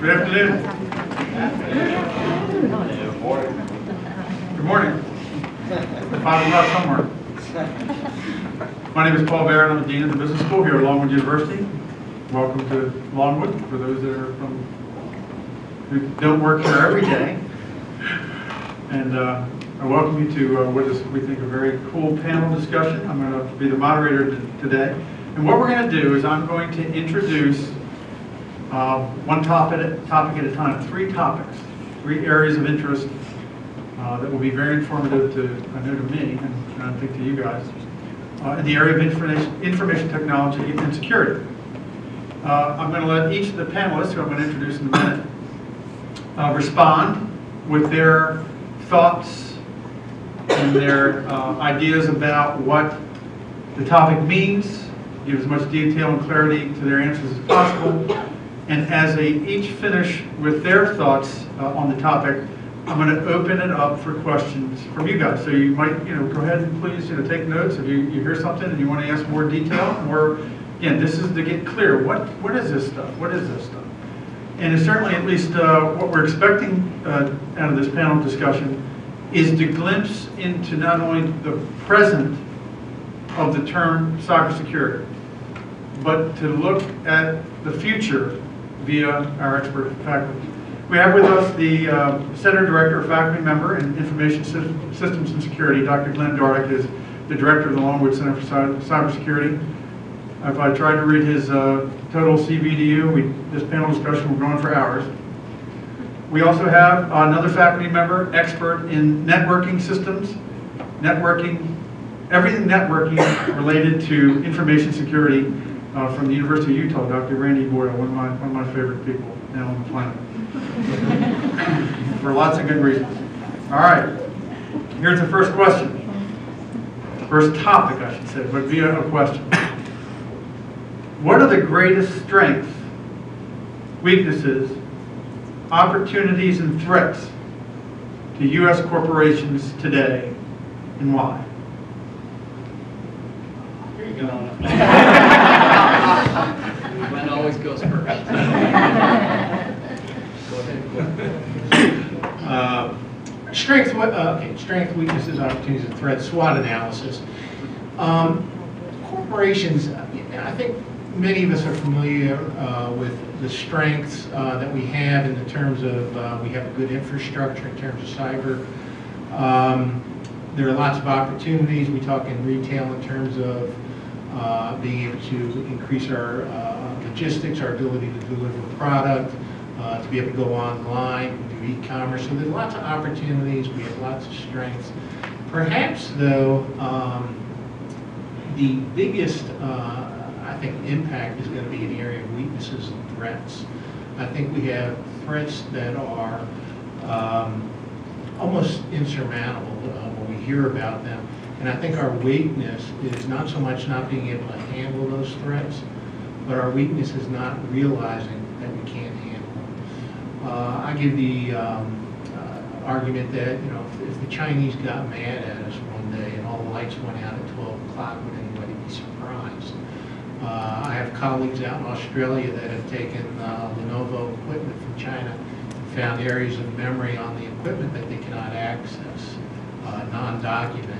Good afternoon. Good morning. 5 o'clock somewhere. My name is Paul Barrett. I'm the Dean of the Business School here at Longwood University. Welcome to Longwood for those that are who don't work here every day. And I welcome you to what is, we think, a very cool panel discussion. I'm going to be the moderator today. And what we're going to do is I'm going to introduce one topic at a time, 3 topics, 3 areas of interest that will be very informative to, I know, to me, and I think to you guys, in the area of information technology and security. I'm going to let each of the panelists, who I'm going to introduce in a minute, respond with their thoughts and their ideas about what the topic means, give as much detail and clarity to their answers as possible. And as they each finish with their thoughts on the topic, I'm going to open it up for questions from you guys. So you might, go ahead and please, take notes if you hear something and you want to ask more detail. Or again, this is to get clear. What is this stuff? What is this stuff? And it's certainly, at least what we're expecting out of this panel discussion, is to glimpse into not only the present of the term cybersecurity, but to look at the future via our expert faculty. We have with us the Center Director, Faculty Member in Information Systems and Security. Dr. Dardick is the Director of the Longwood Center for Cybersecurity. If I tried to read his total CV to you, this panel discussion will go on for hours. We also have another faculty member, expert in networking systems, everything networking related to information security from the University of Utah, Dr. Randy Boyle, one of my favorite people now on the planet. For lots of good reasons. All right, here's the first question. First topic, I should say, but via a question. What are the greatest strengths, weaknesses, opportunities, and threats to U.S. corporations today, and why? Here you go. Glenn always goes first. Go ahead. Strengths, strength, weaknesses, opportunities, and threats, SWOT analysis. Corporations, I think many of us are familiar with the strengths that we have in the terms of we have a good infrastructure in terms of cyber. There are lots of opportunities. We talk in retail in terms of being able to increase our logistics, our ability to deliver product, to be able to go online, do e-commerce. So there's lots of opportunities. We have lots of strengths. Perhaps, though, the biggest I think impact is going to be in the area of weaknesses and threats. I think we have threats that are almost insurmountable when we hear about them. And I think our weakness is not so much not being able to handle those threats, but our weakness is not realizing that we can't handle them. I give the argument that if the Chinese got mad at us one day and all the lights went out at 12 o'clock, would anybody be surprised? I have colleagues out in Australia that have taken Lenovo equipment from China and found areas of memory on the equipment that they cannot access, non-documented.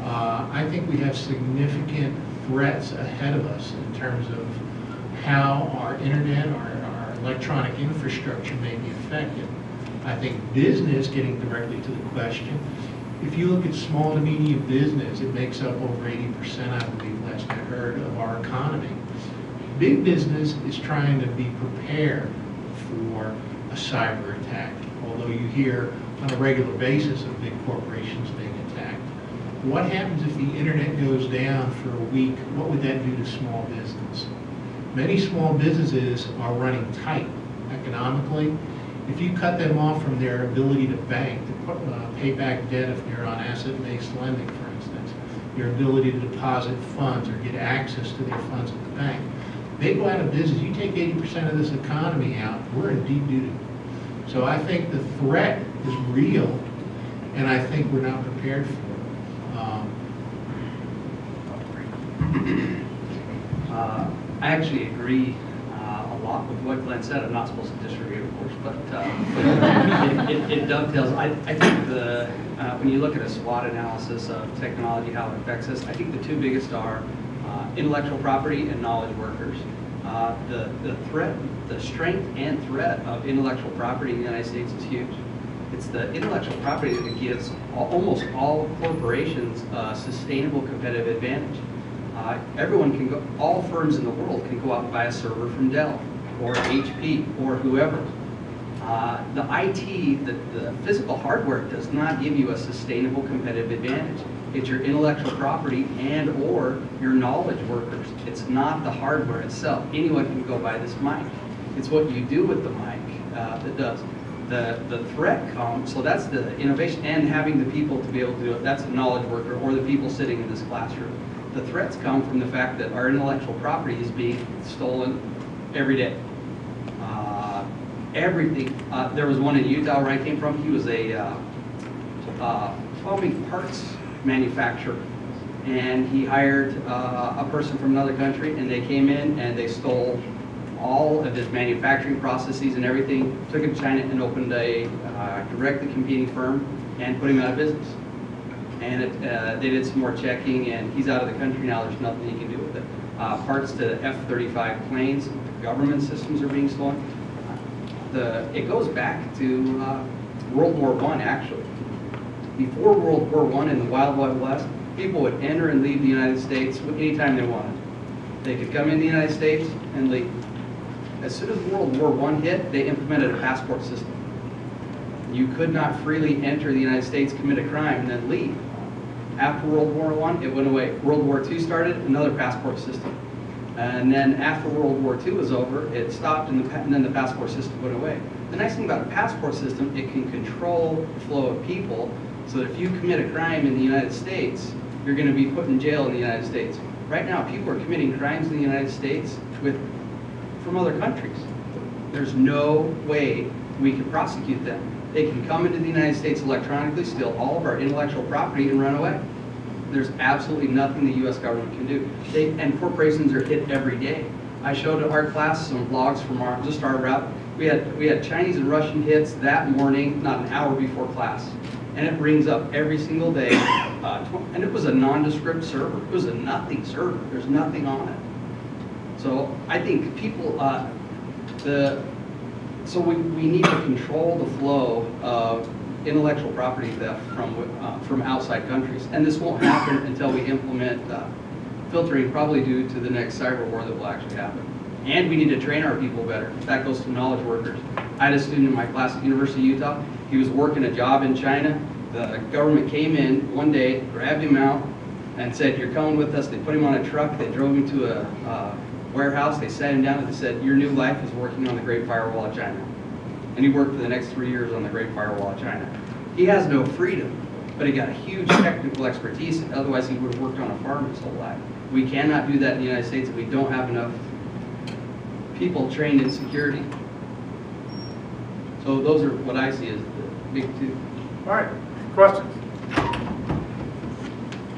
I think we have significant threats ahead of us in terms of how our internet, our electronic infrastructure may be affected. I think business, getting directly to the question, if you look at small to medium business, it makes up over 80%, I believe, last I heard, of our economy. Big business is trying to be prepared for a cyber attack, although you hear on a regular basis of big corporations being attacked. What happens if the internet goes down for a week? What would that do to small business? Many small businesses are running tight economically. If you cut them off from their ability to bank, to pay back debt if they're on asset-based lending, for instance, your ability to deposit funds or get access to their funds at the bank, they go out of business. You take 80% of this economy out, we're in deep doo-doo. So I think the threat is real, and I think we're not prepared for it. I actually agree a lot with what Glenn said. I'm not supposed to disagree, of course, but it dovetails. I think when you look at a SWOT analysis of technology, how it affects us, I think the two biggest are intellectual property and knowledge workers. The strength and threat of intellectual property in the United States is huge. It's the intellectual property that gives almost all corporations a sustainable competitive advantage. Everyone can go, all firms in the world can go out and buy a server from Dell or HP or whoever. The IT, the physical hardware does not give you a sustainable competitive advantage. It's your intellectual property and or your knowledge workers. It's not the hardware itself. Anyone can go buy this mic. It's what you do with the mic that does. The threat comes, so that's the innovation, and having the people to be able to do it, that's a knowledge worker or the people sitting in this classroom. The threats come from the fact that our intellectual property is being stolen every day. Everything. There was one in Utah where I came from. He was a plumbing parts manufacturer, and he hired a person from another country, and they came in and they stole all of his manufacturing processes and everything, took it to China and opened a directly competing firm and put him out of business. And they did some more checking, and he's out of the country now. There's nothing he can do with it. Parts to F-35 planes, government systems are being stolen. It goes back to World War I, actually. Before World War I in the Wild Wild West, people would enter and leave the United States anytime they wanted. They could come into the United States and leave. As soon as World War I hit, they implemented a passport system. You could not freely enter the United States, commit a crime, and then leave. After World War I, it went away. World War II started, another passport system. And then after World War II was over, it stopped, and then the passport system went away. The nice thing about a passport system, it can control the flow of people, so that if you commit a crime in the United States, you're going to be put in jail in the United States. Right now, people are committing crimes in the United States from other countries. There's no way we can prosecute them. They can come into the United States electronically, steal all of our intellectual property, and run away. There's absolutely nothing the U.S. government can do. And corporations are hit every day. I showed our class some logs from our route. We had Chinese and Russian hits that morning, not an hour before class. And it rings up every single day. And it was a nondescript server. It was a nothing server. There's nothing on it. So I think people, so we need to control the flow of intellectual property theft from outside countries. And this won't happen until we implement filtering, probably due to the next cyber war that will actually happen. And we need to train our people better. That goes to knowledge workers. I had a student in my class at the University of Utah. He was working a job in China. The government came in one day, grabbed him out, and said, "You're coming with us." They put him on a truck. They drove him to a warehouse. They sat him down and they said, "Your new life is working on the Great Firewall of China." And he worked for the next 3 years on the Great Firewall of China. He has no freedom, but he got a huge technical expertise. Otherwise, he would have worked on a farm his whole life. We cannot do that in the United States if we don't have enough people trained in security. So those are what I see as the big two. All right, questions?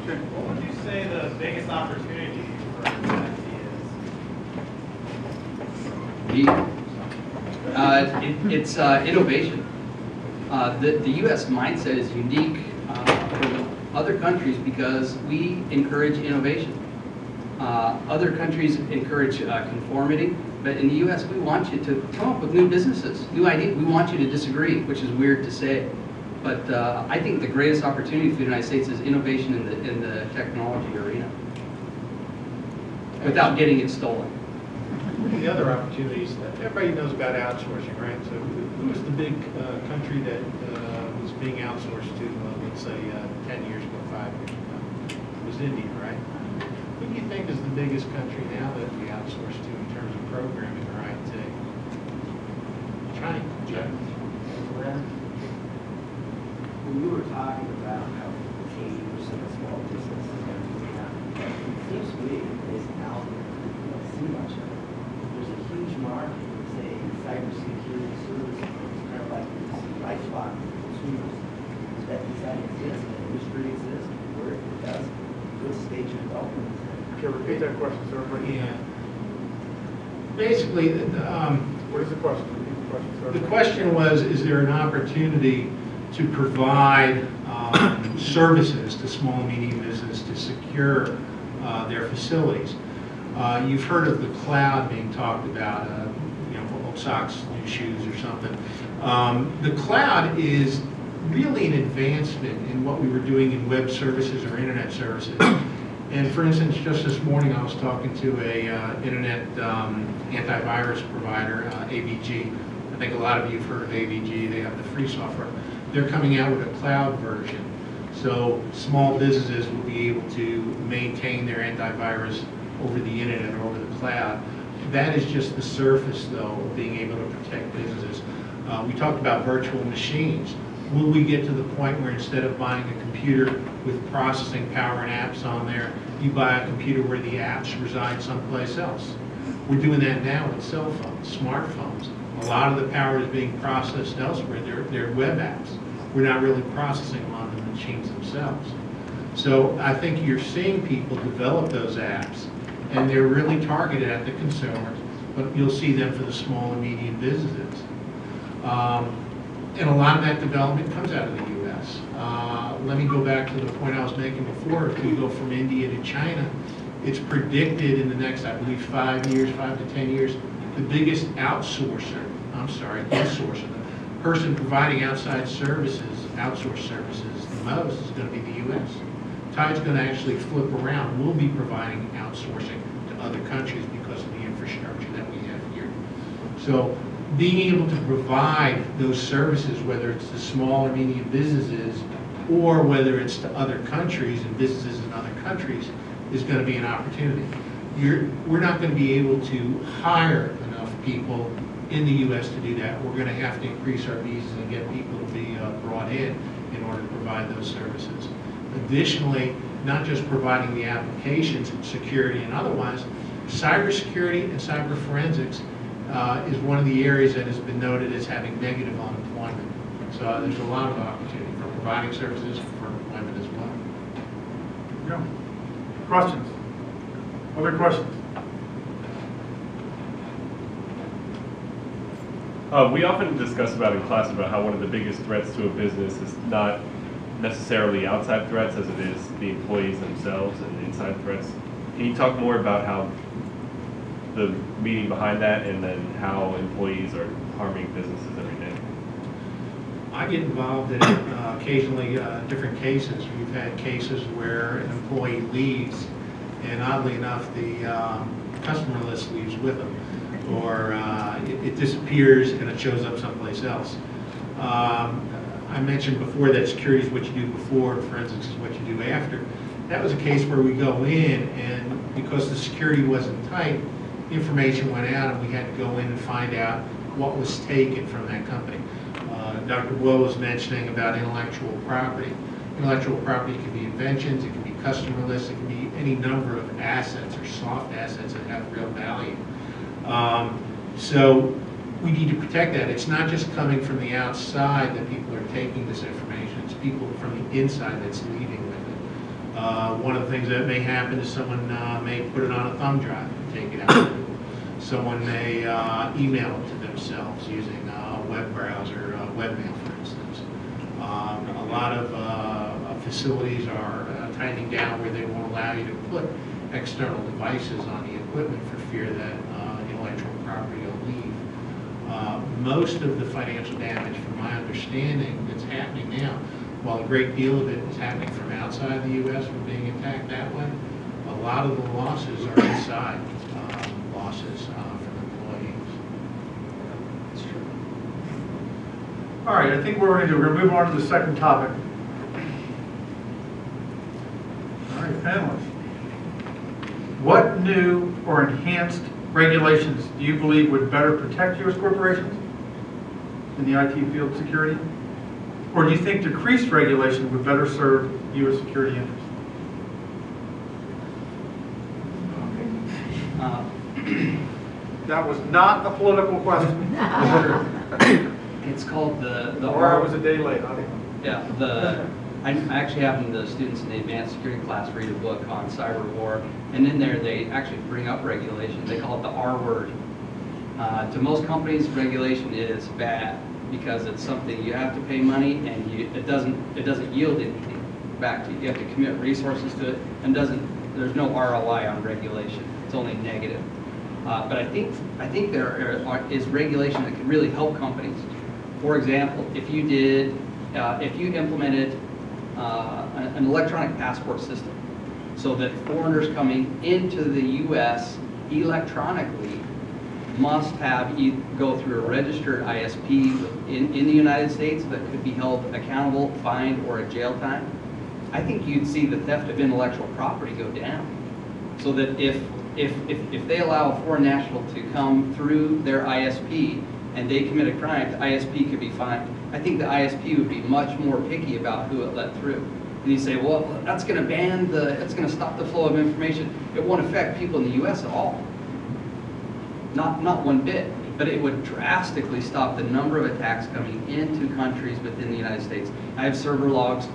What would you say the biggest opportunity for MIT is? It's innovation. The U.S. mindset is unique from other countries because we encourage innovation. Other countries encourage conformity, but in the U.S. we want you to come up with new businesses, new ideas. We want you to disagree, which is weird to say. But I think the greatest opportunity for the United States is innovation in the technology arena without getting it stolen. The other opportunities, everybody knows about outsourcing, right? So who was the big country that was being outsourced to, let's say, 10 years ago, 5 years ago? It was India, right? Who do you think is the biggest country now that we outsource to in terms of programming or IT? China. When you were talking about how 80% of small businesses are doing that, it seems to me it's out there. You don't see much of it. There's a huge market for, say, cybersecurity services. It's kind of like this bright spot for consumers. That exists, that industry exists, where it does, good stage of development. Can you repeat that question, sir? Yeah. basically, What is the question? the question was, is there an opportunity to provide services to small and medium business to secure their facilities? You've heard of the cloud being talked about, for old socks, new shoes or something. The cloud is really an advancement in what we were doing in web services or internet services. And for instance, just this morning I was talking to a internet antivirus provider, AVG. I think a lot of you have heard of AVG. They have the free software. They're coming out with a cloud version. So small businesses will be able to maintain their antivirus over the internet or over the cloud. That is just the surface, though, of being able to protect businesses. We talked about virtual machines. Will we get to the point where instead of buying a computer with processing power and apps on there, you buy a computer where the apps reside someplace else? We're doing that now with cell phones, smartphones. A lot of the power is being processed elsewhere. They're web apps. We're not really processing them on the machines themselves. So I think you're seeing people develop those apps, and they're really targeted at the consumers, but you'll see them for the small and medium businesses. And a lot of that development comes out of the U.S. Let me go back to the point I was making before. If we go from India to China, it's predicted in the next, I believe, 5 to 10 years, the biggest insourcer, the person providing outside services, outsourced services the most is going to be the U.S. Tide's going to actually flip around. We'll be providing outsourcing to other countries because of the infrastructure that we have here. So being able to provide those services, whether it's to small or medium businesses or whether it's to other countries and businesses in other countries, is going to be an opportunity. We're not going to be able to hire enough people in the U.S. to do that. We're going to have to increase our visas and get people to be brought in order to provide those services. Additionally, not just providing the applications, security and otherwise, cybersecurity and cyber forensics is one of the areas that has been noted as having negative unemployment. So there's a lot of opportunity for providing services for employment as well. Yeah. Questions? Other questions? We often discuss in class about how one of the biggest threats to a business is not necessarily outside threats as it is the employees themselves and inside threats. Can you talk more about how the meaning behind that and then how employees are harming businesses every day? I get involved in occasionally different cases. We've had cases where an employee leaves and oddly enough the customer list leaves with them, or it disappears and it shows up someplace else. I mentioned before that security is what you do before, forensics is what you do after. That was a case where we go in and because the security wasn't tight, information went out and we had to go in and find out what was taken from that company. Dr. Boyle was mentioning about intellectual property. Intellectual property can be inventions, it can be customer lists, it can be any number of assets or soft assets that have real value. So we need to protect that. It's not just coming from the outside that people are taking this information, it's people from the inside that's leaving with it. One of the things that may happen is someone may put it on a thumb drive and take it out. Someone may email it to themselves using a web browser, webmail, for instance. A lot of facilities are tightening down where they won't allow you to put external devices on the equipment for fear that intellectual property will leave. Most of the financial damage, from my understanding, that's happening now, while a great deal of it is happening from outside the U.S. from being attacked that way, a lot of the losses are inside losses from employees. That's true. All right, I think what we're going to do, we're going to move on to the second topic. All right, panelists. What new or enhanced regulations do you believe would better protect U.S. corporations in the IT field security? Or do you think decreased regulation would better serve U.S. security interests? That was not a political question. It's called the Or I was a day late. I don't know. Yeah, I'm actually having the students in the advanced security class read a book on cyber war, and in there they actually bring up regulation. They call it the R word, To most companies, regulation is bad because it's something you have to pay money and it doesn't yield anything back to you. You have to commit resources to it and there's no ROI on regulation. It's only negative. But I think there is regulation that can really help companies. For example, if you implemented an electronic passport system so that foreigners coming into the U.S. electronically must go through a registered ISP in the United States that could be held accountable, fined, or a jail time, I think you'd see the theft of intellectual property go down. So that if they allow a foreign national to come through their ISP and they commit a crime, the ISP could be fined. I think the ISP would be much more picky about who it let through. And you say, well, that's going to stop the flow of information. It won't affect people in the U.S. at all. Not one bit. But it would drastically stop the number of attacks coming into countries within the United States. I have server logs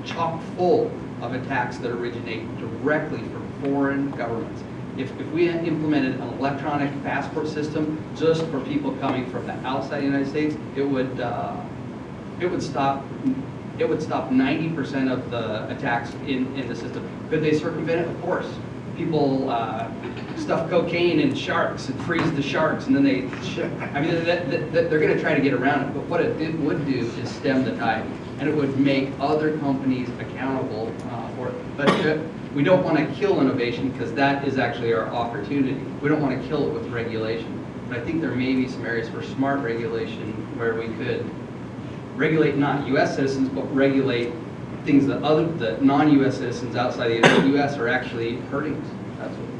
chock full of attacks that originate directly from foreign governments. If we implemented an electronic passport system just for people coming from the outside the United States, it would stop 90% of the attacks in the system. Could they circumvent it? Of course. People stuff cocaine in sharks and freeze the sharks, and then they're going to try to get around it. But what it would do is stem the tide, and it would make other companies accountable for it. But we don't want to kill innovation because that is actually our opportunity. We don't want to kill it with regulation. But I think there may be some areas for smart regulation where we could regulate not U.S. citizens, but regulate things that non-U.S. citizens outside the U.S. are actually hurting us. That's what.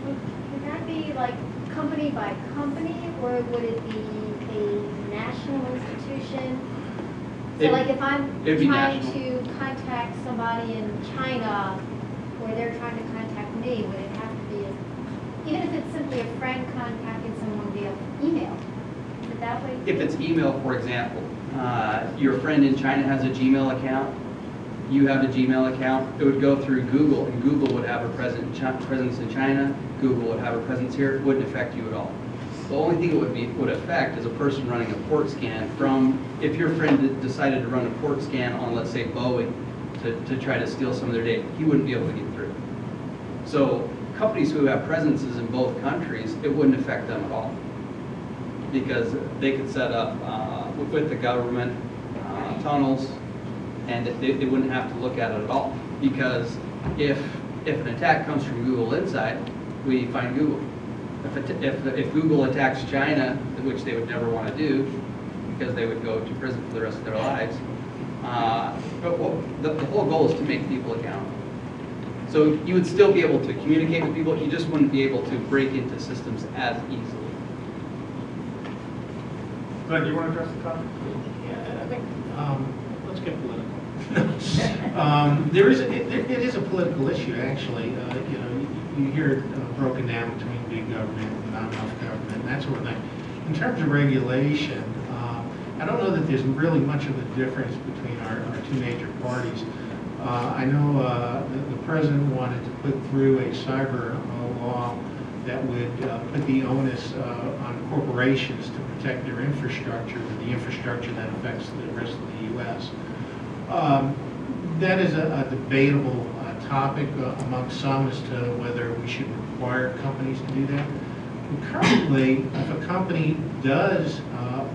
Would that be like company by company, or would it be a national institution? So like if I'm trying to contact somebody in China, or they're trying to contact me, would it have to be, even if it's simply a friend contacting someone via email? Is it that way? If it's email, for example, your friend in China has a Gmail account, you have a Gmail account, it would go through Google, and Google would have a presence in China, Google would have a presence here, it wouldn't affect you at all. The only thing it would affect is a person running a port scan if your friend decided to run a port scan on, let's say, Boeing to try to steal some of their data, he wouldn't be able to get through. So companies who have presences in both countries, it wouldn't affect them at all, because they could set up with the government tunnels, and they wouldn't have to look at it at all. Because if an attack comes from Google inside, we find Google. If Google attacks China, which they would never want to do, because they would go to prison for the rest of their lives, the whole goal is to make people accountable. So you would still be able to communicate with people, you just wouldn't be able to break into systems as easily. Glenn, do you want to address the topic? Yeah, I think, let's get political. It is a political issue, actually. You hear it broken down between big government and not enough government, and that sort of thing. In terms of regulation, I don't know that there's really much of a difference between our two major parties. I know the president wanted to put through a cyber law that would put the onus on corporations to protect their infrastructure, the infrastructure that affects the rest of the U.S. That is a debatable topic among some as to whether we should require companies to do that. And currently, if a company does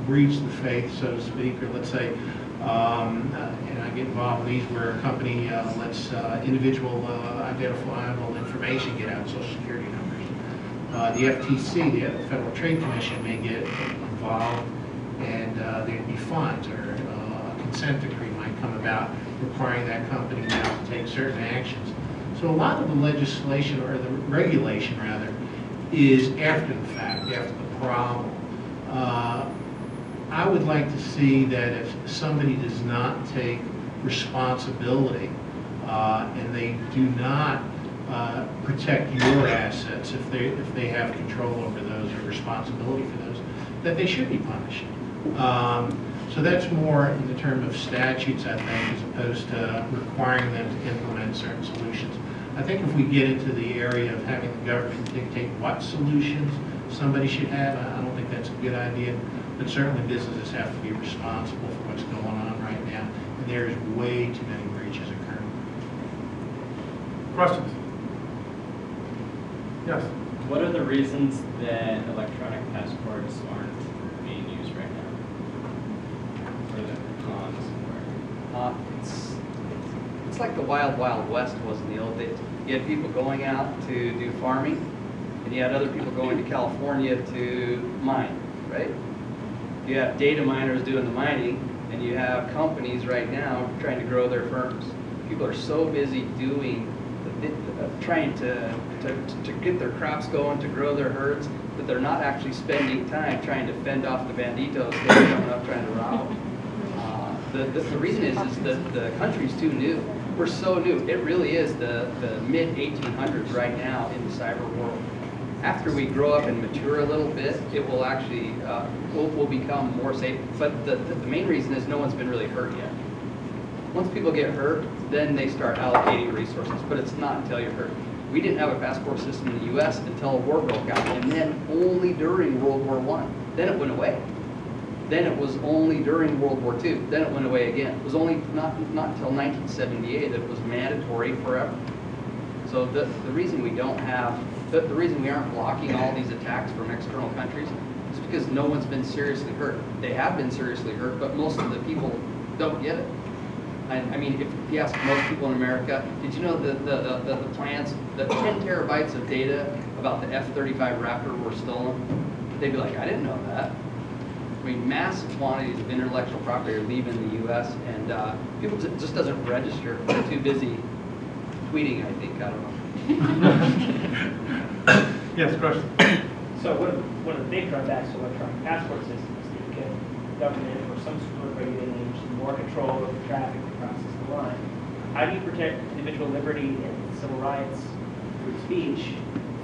breach the faith, so to speak, or let's say, and I get involved in these where a company lets individual identifiable information get out, Social Security numbers. The FTC, the Federal Trade Commission, may get involved, and there'd be fines, or a consent decree might come about requiring that company now to take certain actions. So a lot of the legislation, or the regulation rather, is after the fact, after the problem. I would like to see that if somebody does not take responsibility and they do not protect your assets, if they have control over those or responsibility for those, that they should be punished. So that's more in the term of statutes, I think, as opposed to requiring them to implement certain solutions. I think if we get into the area of having the government dictate what solutions somebody should have. I don't think that's a good idea, but certainly businesses have to be responsible for what's going on right now, and there's way too many breaches occurring. Questions? Yes. What are the reasons that electronic passports aren't being used right now? Or the cons for it? It's like the wild, wild west was in the old days. You had people going out to do farming, and you had other people going to California to mine, right? You have data miners doing the mining, and you have companies right now trying to grow their firms. People are so busy doing, trying to get their crops going, to grow their herds, that they're not actually spending time trying to fend off the banditos that are coming up trying to rob them. The reason is that the country's too new. We're so new. It really is the mid-1800s right now in the cyber world. After we grow up and mature a little bit, it will actually, will become more safe. But the main reason is no one's been really hurt yet. Once people get hurt, then they start allocating resources, but it's not until you're hurt. We didn't have a passport system in the U.S. until a war broke out, and then only during World War I. Then it went away. Then it was only during World War II. Then it went away again. It was only not until 1978 that it was mandatory forever. So the reason we don't have, the reason we aren't blocking all these attacks from external countries is because no one's been seriously hurt. They have been seriously hurt, but most of the people don't get it. I mean, if you ask most people in America, did you know the plans, the 10 terabytes of data about the F-35 Raptor were stolen? They'd be like, I didn't know that. I mean, massive quantities of intellectual property are leaving the U.S. and people just doesn't register. They're too busy tweeting, I think. I don't know. Yes, question. So one of the big drawbacks to electronic passport systems is that you get government or some sort of regulating agency more control over the traffic that crosses the line. How do you protect individual liberty and civil rights, free speech,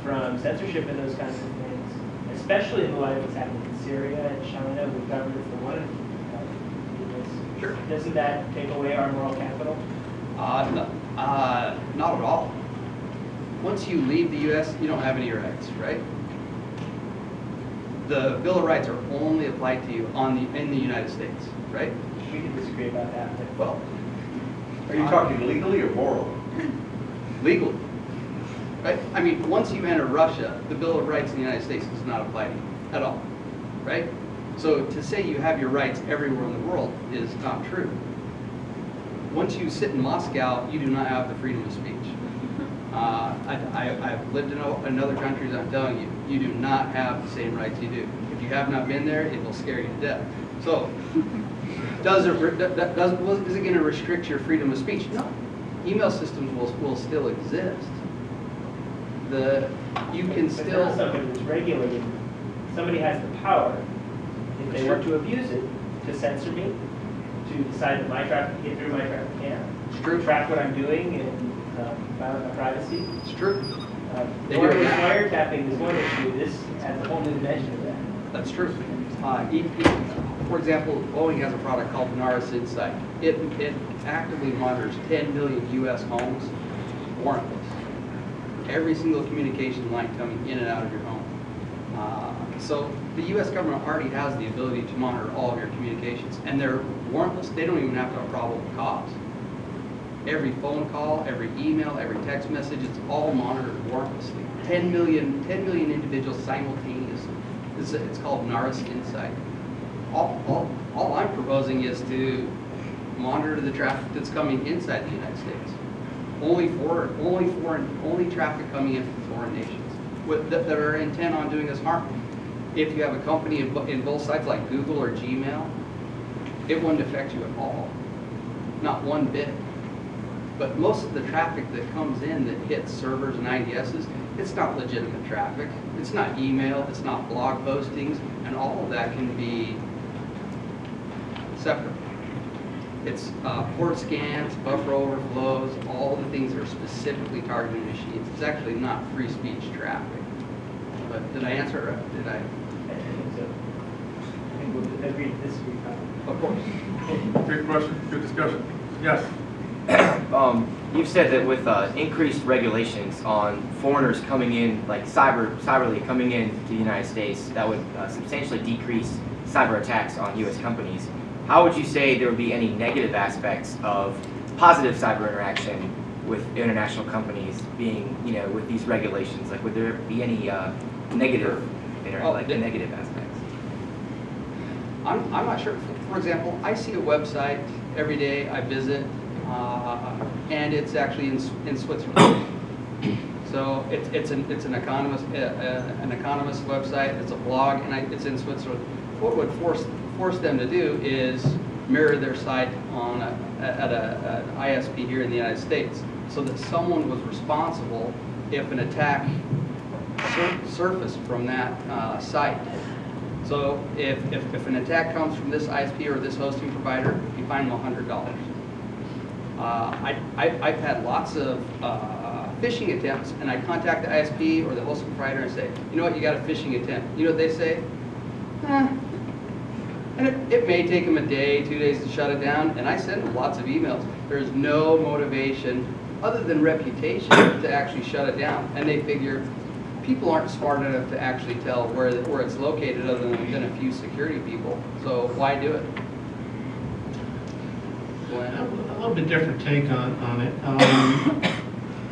from censorship and those kinds of things, especially in the light of what's happening in Syria and China with governments that want to do this? Sure. Doesn't that take away our moral capital? No, not at all. Once you leave the U.S., you don't have any rights, right? The Bill of Rights are only applied to you in the United States, right? We can disagree about that. But Well, Are you talking legally or morally? legally, right? I mean, once you enter Russia, the Bill of Rights in the United States does not apply to you at all, right? So to say you have your rights everywhere in the world is not true. Once you sit in Moscow, you do not have the freedom of speech. I've lived in other countries, I'm telling you, you do not have the same rights you do. If you have not been there, it will scare you to death. So, is it going to restrict your freedom of speech? No. Email systems will still exist. You can But still... now somebody that's regulating, somebody has the power, if they want to abuse it, to censor me, to decide that my traffic can get through, my traffic can't. It's true. Track what I'm doing and violate my privacy. It's true. They do Or it now. wiretapping is one issue. This adds a whole new dimension of that. That's true. For example, Boeing has a product called Narus Insight. It actively monitors 10 million U.S. homes warrantless. Every single communication line coming in and out of your home. So the U.S. government already has the ability to monitor all of your communications, and they're warrantless. They don't even have to have probable cause. Every phone call, every email, every text message, it's all monitored warrantlessly. 10 million individuals simultaneously. It's called Narus Insight. All I'm proposing is to monitor the traffic that's coming inside the United States. Only traffic coming in from foreign nations that are intent on doing us harm. If you have a company in both sides like Google or Gmail, it wouldn't affect you at all. Not one bit. But most of the traffic that comes in that hits servers and IDSs, it's not legitimate traffic. It's not email, it's not blog postings, and all of that can be separate. It's port scans, buffer overflows, all the things that are specifically targeting machines. It's actually not free speech traffic. But did I answer it? Did I? I think so. I think we'll agree to disagree. Of course. Good question, good discussion. Yes. you've said that with increased regulations on foreigners coming in, like cyberly coming in to the United States, that would substantially decrease cyber attacks on U.S. companies. How would you say there would be any negative aspects of positive cyber interaction with international companies being, with these regulations? Like, would there be any negative, negative aspects? I'm not sure. For example, I see a website every day I visit, and it's actually in Switzerland. So it's an economist website. It's a blog, and it's in Switzerland. What would force them to do is mirror their site at an ISP here in the United States, so that someone was responsible if an attack surfaced from that site. So if an attack comes from this ISP or this hosting provider, you fine them $100. I've had lots of phishing attempts, and I contact the ISP or the hosting provider and say, you know what, you got a phishing attempt. You know what they say? And it may take them a day, 2 days to shut it down, and I send them lots of emails. There's no motivation other than reputation to actually shut it down, and they figure people aren't smart enough to actually tell where it's located other than a few security people, so why do it? A little bit different take on it.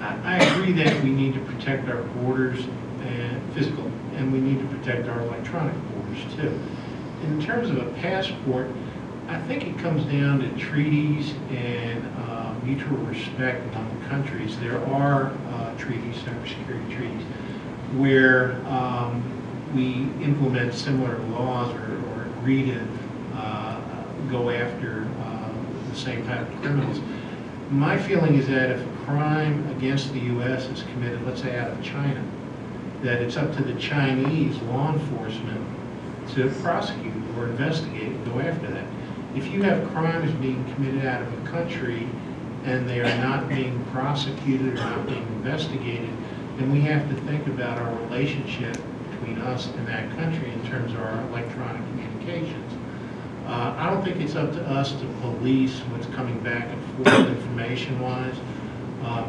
I agree that we need to protect our borders and physical, and we need to protect our electronic borders too. In terms of a passport, I think it comes down to treaties and mutual respect among countries. There are treaties, cybersecurity treaties, where we implement similar laws or agree to go after the same type of criminals. My feeling is that if a crime against the U.S. is committed, let's say out of China, that it's up to the Chinese law enforcement to prosecute or investigate and go after that. If you have crimes being committed out of a country and they are not being prosecuted or not being investigated, then we have to think about our relationship between us and that country in terms of our electronic communications. I don't think it's up to us to police what's coming back and forth information-wise,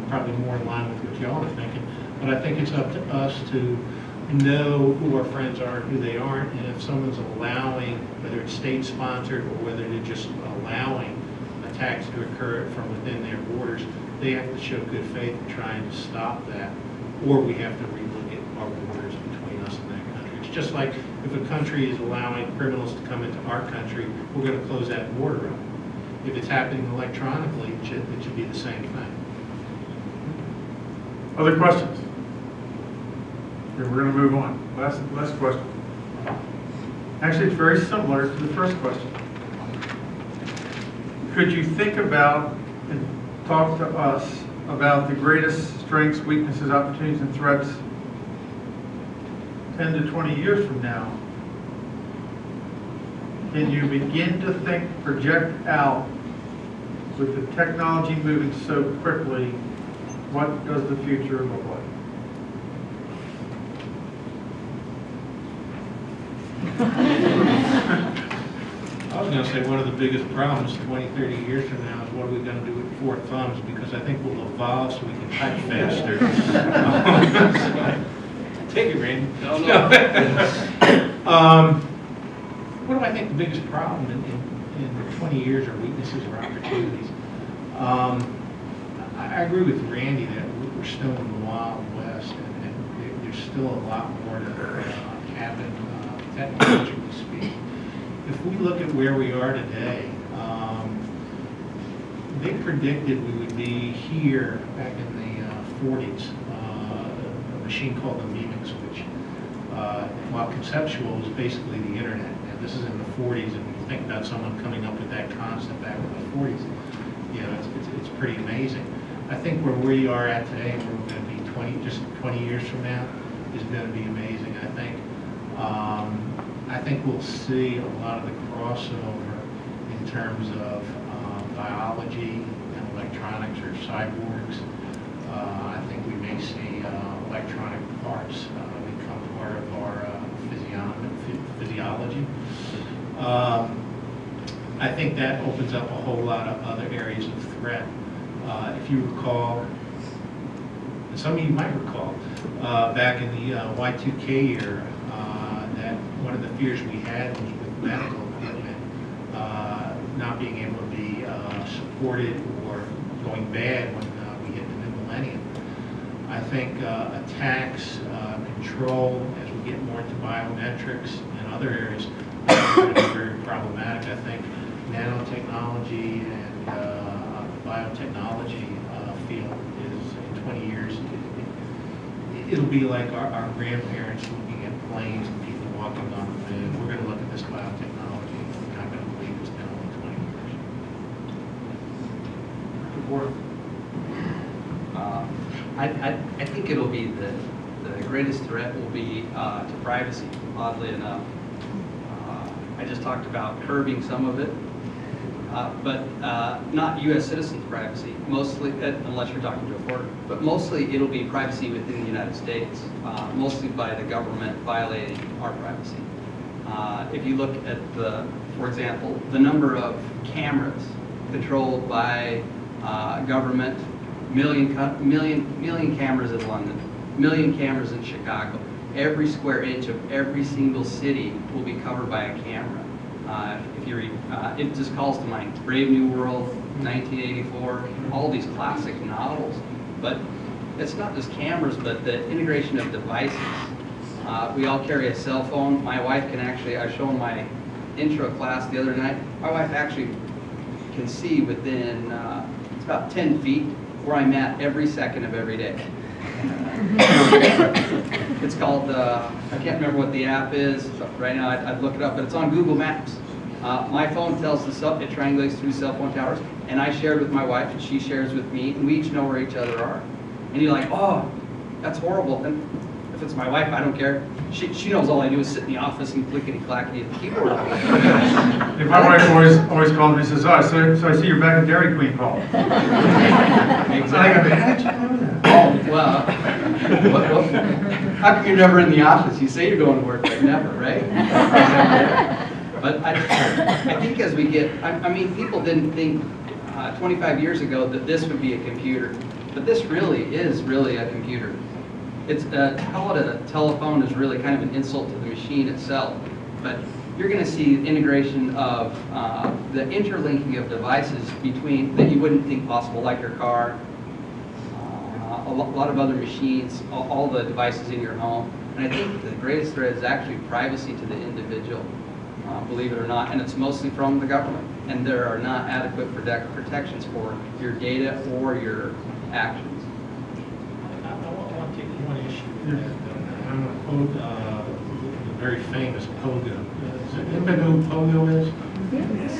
probably more in line with what y'all are thinking, but I think it's up to us to know who our friends are and who they aren't, and if someone's allowing, whether it's state-sponsored or whether they're just allowing attacks to occur from within their borders, they have to show good faith in trying to stop that, or we have to relook at our borders between us and that country. It's just like if a country is allowing criminals to come into our country, we're going to close that border up. If it's happening electronically, it should be the same thing. Other questions? Okay, we're going to move on. Last question. Actually, it's very similar to the first question. Could you think about and talk to us about the greatest strengths, weaknesses, opportunities, and threats 10 to 20 years from now? Can you begin to think, project out, with the technology moving so quickly, what does the future look like? I was going to say one of the biggest problems 20, 30 years from now is what are we going to do with 4 thumbs, because I think we'll evolve so we can type faster. Take it, Randy. What do I think the biggest problem in 20 years are weaknesses or opportunities? I agree with Randy that we're still in the Wild West, and there's still a lot more to happen technologically speaking. If we look at where we are today, they predicted we would be here back in the 40s, a machine called the Mimics, which, while conceptual, was basically the internet. And this is in the 40s, and when you think about someone coming up with that concept back in the 40s, it's pretty amazing. I think where we are at today, where we're going to be just 20 years from now, is going to be amazing. I think we'll see a lot of the crossover in terms of biology and electronics or cyborgs. I think we may see electronic parts become part of our physiology. I think that opens up a whole lot of other areas of threat. If you recall, and some of you might recall, back in the Y2K era, that one of the fears we had was with medical equipment not being able to be supported or going bad when we hit the new millennium. I think attacks, control, as we get more into biometrics and other areas, is going to be very problematic. I think nanotechnology and biotechnology field is, in 20 years, it'll be like our grandparents looking at planes and people walking on the moon. We're going to look at this biotechnology and we're not going to believe it's been only 20 years. I think it'll be the greatest threat will be to privacy, oddly enough. I just talked about curbing some of it, but not U.S. citizens' privacy, mostly, unless you're talking to a foreigner, but mostly it'll be privacy within the United States, mostly by the government violating our privacy. If you look at for example, the number of cameras controlled by government, million cameras in London, million cameras in Chicago. Every square inch of every single city will be covered by a camera. If you read, it just calls to mind Brave New World, 1984, all these classic novels. But it's not just cameras, but the integration of devices. We all carry a cell phone. My wife can actually, I was showing my intro class the other night, my wife actually can see within, it's about 10 feet where I'm at every second of every day. It's called, I can't remember what the app is. Right now I'd look it up, but it's on Google Maps. My phone tells us up, it triangulates through cell phone towers, and I shared with my wife, and she shares with me, and we each know where each other are. And you're like, oh, that's horrible. And if it's my wife, I don't care. She knows all I do is sit in the office and clickety-clackety at the keyboard. If my wife always calls me and says, oh, so I see you're back at Dairy Queen, Paul. Exactly. How did you know that? Oh, well, how come you're never in the office? You say you're going to work, but never, right? But I think as we get, I mean, people didn't think 25 years ago that this would be a computer, but this really is a computer. It's call it a telephone is really kind of an insult to the machine itself, but you're going to see integration of the interlinking of devices between that you wouldn't think possible, like your car, a lot of other machines, all the devices in your home. And I think the greatest threat is actually privacy to the individual, believe it or not, and it's mostly from the government. And there are not adequate protections for your data or your actions. I want to take one issue with that. I'm going to quote the very famous Pogo. Anybody know who Pogo is? Yes.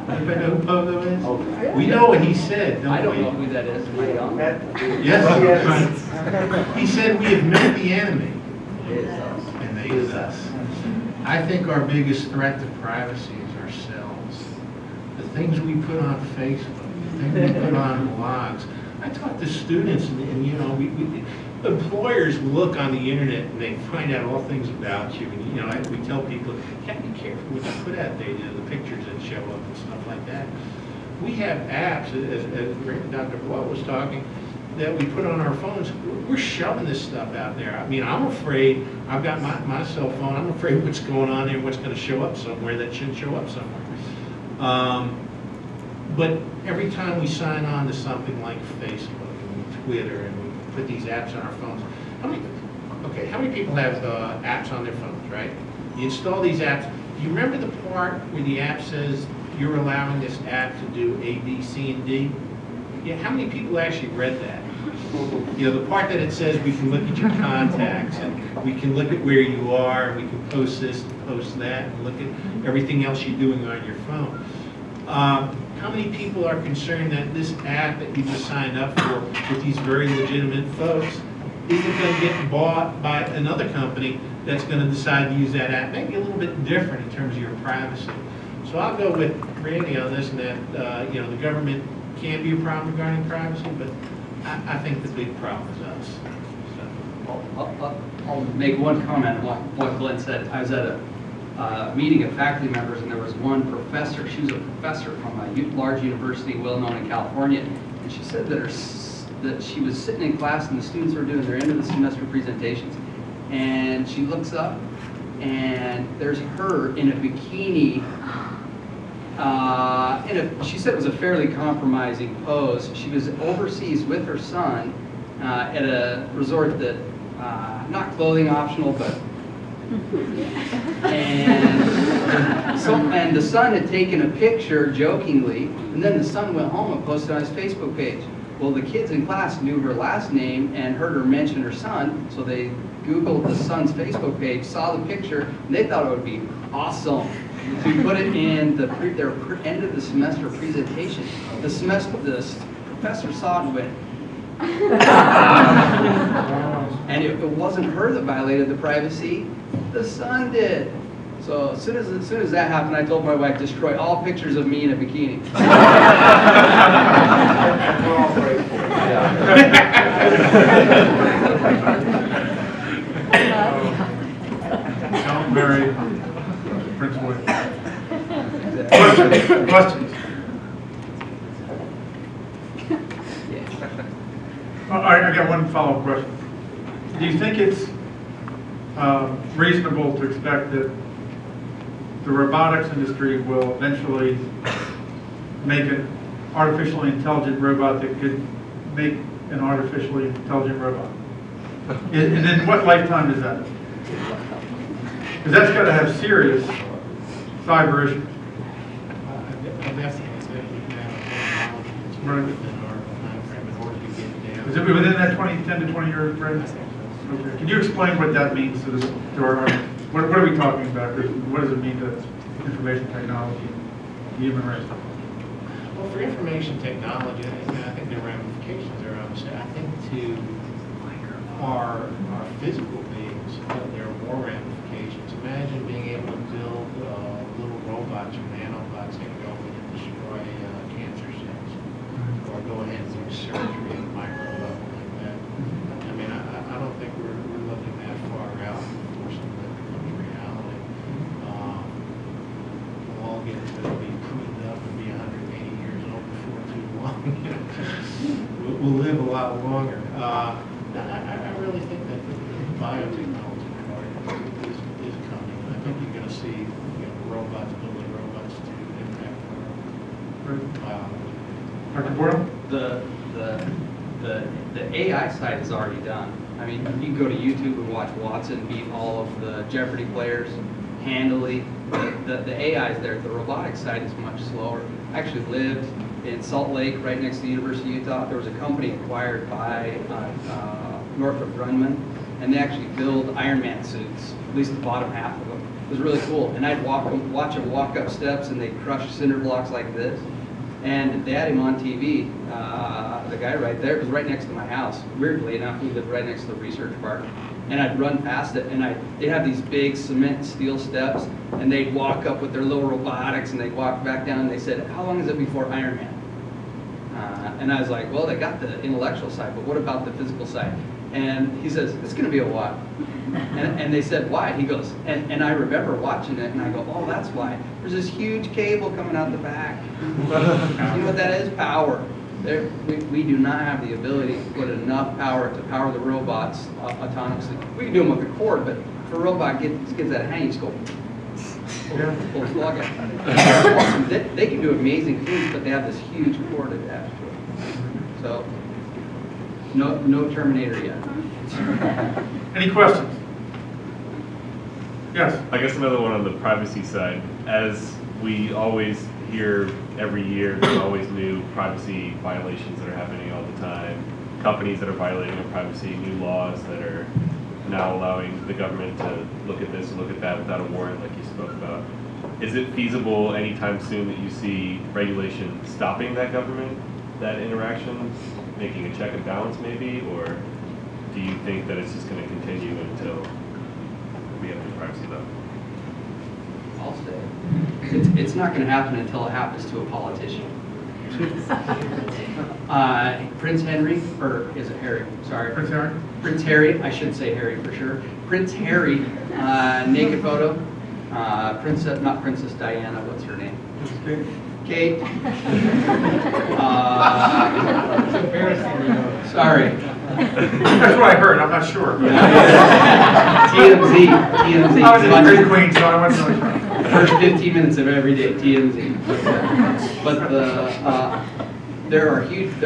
Anybody know who Pogo is? We know what he said, don't we? I don't know who that is. Am I young? Yes. He said we have met the enemy, and they is us. I think our biggest threat to privacy is ourselves. The things we put on Facebook, the things we put on blogs. I talk to students, and you know, employers look on the internet and they find out all things about you. And you know, we tell people, you have to be careful what you put out there, you know, the pictures that show up and stuff like that. We have apps, as Dr. Boyle was talking, that we put on our phones. We're shoving this stuff out there. I mean, I'm afraid, I've got my cell phone, I'm afraid what's going on there, what's going to show up somewhere that shouldn't show up somewhere. But every time we sign on to something like Facebook and Twitter and we put these apps on our phones, how many people have apps on their phones, right? You install these apps. Do you remember the part where the app says you're allowing this app to do A, B, C, and D? Yeah, how many people actually read that? You know, the part that it says we can look at your contacts and we can look at where you are and we can post this and post that and look at everything else you're doing on your phone. How many people are concerned that this app that you just signed up for with these very legitimate folks isn't going to get bought by another company that's going to decide to use that app, maybe a little bit different in terms of your privacy? So I'll go with Randy on this, and that you know, the government can be a problem regarding privacy, but I think the big problem is us. So. I'll make one comment on what Glenn said. I was at a meeting of faculty members, and there was one professor. She was a professor from a large university, well known in California, and she said that that she was sitting in class and the students were doing their end of the semester presentations, and she looks up and there's her in a bikini. She said it was a fairly compromising pose. She was overseas with her son at a resort that, not clothing optional, but and the son had taken a picture jokingly, and then the son went home and posted on his Facebook page. Well, the kids in class knew her last name and heard her mention her son, so they Googled the son's Facebook page, saw the picture, and they thought it would be awesome to put it in their end of the semester presentation. The professor saw it and went, and it wasn't her that violated the privacy, the son did. So as soon as that happened, I told my wife, destroy all pictures of me in a bikini. We're all grateful. Don't marry Prince Boyle. Questions? I got one follow-up question. Do you think it's reasonable to expect that the robotics industry will eventually make an artificially intelligent robot that could make an artificially intelligent robot? And in what lifetime is that? Because that's got to have serious cyber issues. I definitely think we can have technology within our time frame in order to get down. Is it within that 10 to 20 year frame? Okay. Can you explain what that means to our audience? What are we talking about? What does it mean to information technology, human race? Well, for information technology, I think the ramifications are obviously, I think to our physical beings, there are more ramifications. Imagine being able to build little robots or nanobots that go in and destroy cancer cells, or go ahead and do surgery at a micro level like that. I mean, I don't think we're looking that far out before something that becomes reality. We'll all get to be cleaned up and be 180 years old before too long. We'll live a lot longer. I really think that the biotechnology part is coming. I think you're going to see robots building robots to impact our biology. Dr. Boyle? The AI side is already done. I mean, you can go to YouTube and watch Watson beat all of the Jeopardy players handily. The AI is there. The robotics side is much slower. I actually lived in Salt Lake, right next to the University of Utah. There was a company acquired by Northrop Grumman, and they actually build Iron Man suits, at least the bottom half of them. It was really cool. And I'd watch them walk up steps, and they'd crush cinder blocks like this. And they had him on TV. The guy right there was right next to my house. Weirdly enough, he lived right next to the research park. And I'd run past it, and they'd have these big cement steel steps, and they'd walk up with their little robotics, and they'd walk back down, and they said, how long is it before Iron Man? And I was like, well, they got the intellectual side, but what about the physical side? And he says, it's going to be a while. And they said, why? He goes, and I remember watching it, and I go, oh, that's why. There's this huge cable coming out the back. You know what that is? Power. We do not have the ability to put enough power to power the robots autonomously. We can do them with a cord, but if a robot gets out of hand, you just go, pull the plug out. Awesome. They can do amazing things, but they have this huge cord attached to it. So, no Terminator yet. Any questions? Yes. I guess another one on the privacy side. As we always hear every year, there's always new privacy violations that are happening all the time. Companies that are violating their privacy, new laws that are now allowing the government to look at this and look at that without a warrant, like you spoke about. Is it feasible anytime soon that you see regulation stopping that government, that interaction, making a check and balance maybe, or do you think that it's just going to continue until we have new privacy law? I'll say it's not going to happen until it happens to a politician. Prince Henry, or is it Harry? Sorry. Prince Harry? Prince Harry, I should say Harry for sure. Prince Harry, naked photo. Not Princess Diana, what's her name? Kate. Sorry. That's what I heard, I'm not sure. TMZ. I was in Dairy Queen, so I wasn't really sure. First 15 minutes of every day, TMZ. But there are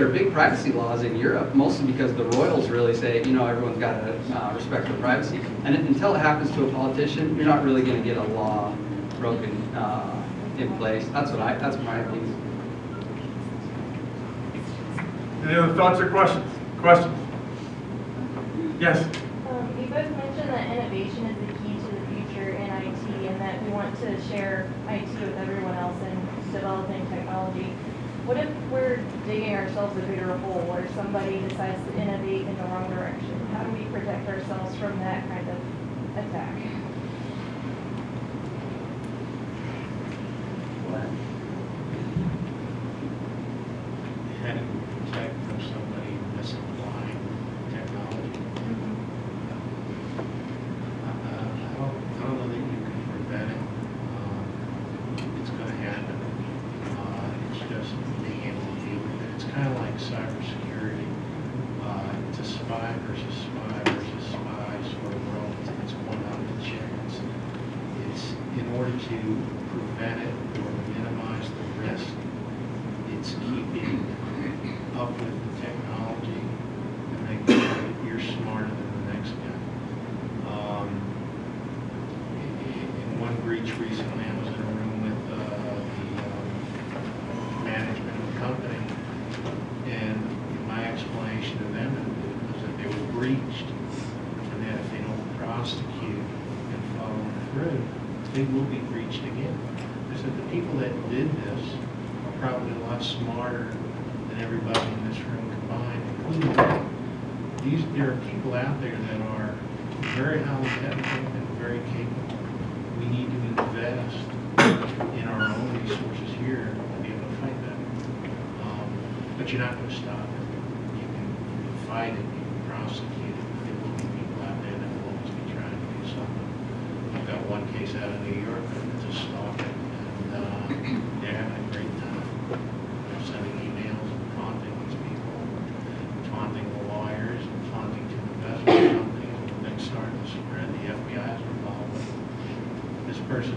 big privacy laws in Europe, mostly because the royals really say, you know, everyone's got to respect their privacy. And until it happens to a politician, you're not really going to get a law broken in place. That's my opinion. Any other thoughts or questions? Questions? Yes? You both mentioned that innovation is the key to the future in IT and that we want to share IT with everyone else in developing technology. What if we're digging ourselves a bigger hole where somebody decides to innovate in the wrong direction? How do we protect ourselves from that kind of attack? How do you protect from somebody misapplying technology? I don't know that you can prevent it. It's going to happen. It's just being able to deal with it. It's kind of like cybersecurity. It's a spy versus spy sort of world. It's one out of a chance. It's in order to prevent it or minimize the risk. It's keeping up with the technology and making sure that you're smarter than the next guy. In one breach recently, I was in a room with the management of the company, and my explanation to them was that they were breached, and that if they don't prosecute and follow through, they will be breached again. I said the people that did this are probably a lot smarter than everybody in this room combined, including me. There are people out there that are very highly technical and very capable. We need to invest in our own resources here to be able to fight that. But you're not going to stop it. You can fight it, you can prosecute it. There will be people out there that will always be trying to do something. I've got one case out of New York that's a stalking, and they're having a great time. They're sending emails and taunting these people, taunting the lawyers, and taunting to investment companies. And when things start to spread, the FBI is involved. This person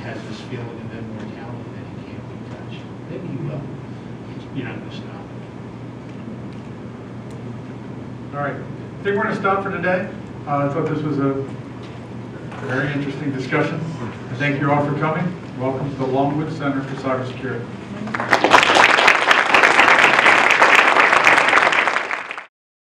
has this feeling of immortality that he can't be touched. Maybe he will. You're not going to stop it. All right. I think we're going to stop for today. I thought this was a very interesting discussion. Thank you all for coming. Welcome to the Longwood Center for Cybersecurity.